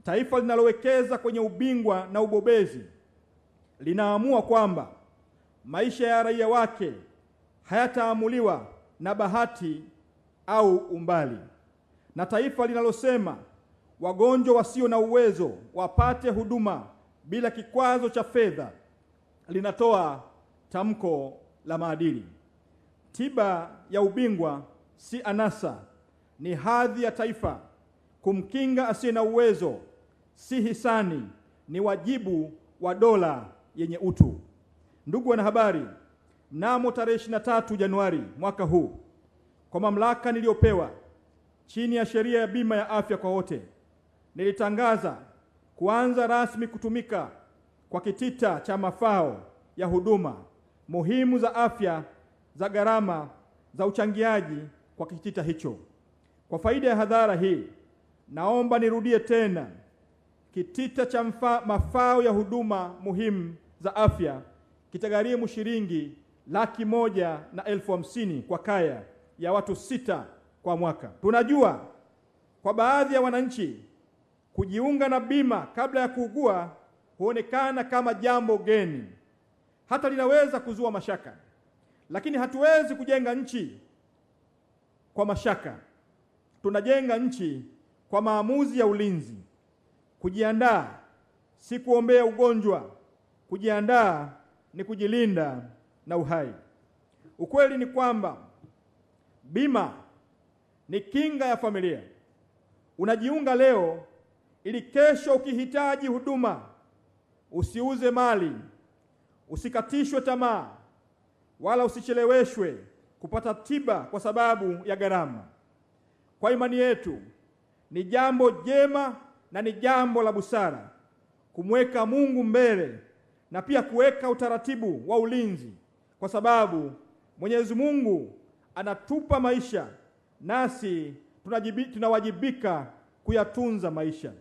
Taifa linalowekeza kwenye ubingwa na ubobezi linaamua kwamba maisha ya raia wake hayataamuliwa na bahati au umbali. Na taifa linalosema wagonjwa wasio na uwezo wapate huduma bila kikwazo cha fedha linatoa tamko la maadili. Tiba ya ubingwa si anasa, ni hadhi ya taifa. Kumkinga asiye na uwezo si hisani, ni wajibu wa dola yenye utu. Ndugu wanahabari, mnamo tarehe 23 Januari mwaka huu, kwa mamlaka niliyopewa chini ya sheria ya bima ya afya kwa wote, nilitangaza kuanza rasmi kutumika kwa kitita cha mafao ya huduma muhimu za afya za gharama za uchangiaji kwa kitita hicho. Kwa faida ya hadhara hii, naomba nirudie tena, kitita cha mafao ya huduma muhimu za afya kitagharimu shilingi 150,000 kwa kaya ya watu 6 kwa mwaka. Tunajua kwa baadhi ya wananchi kujiunga na bima kabla ya kuugua huonekana kama jambo geni, hata linaweza kuzua mashaka. Lakini hatuwezi kujenga nchi kwa mashaka. Tunajenga nchi kwa maamuzi ya ulinzi. Kujiandaa si kuombea ugonjwa, kujiandaa ni kujilinda na uhai. Ukweli ni kwamba bima ni kinga ya familia. Unajiunga leo ili kesho ukihitaji huduma usiuze mali, usikatishwe tamaa, wala usicheleweshwe kupata tiba kwa sababu ya gharama. Kwa imani yetu, ni jambo jema na ni jambo la busara kumweka Mungu mbele na pia kuweka utaratibu wa ulinzi, kwa sababu Mwenyezi Mungu anatupa maisha, nasi tunawajibika kuyatunza maisha.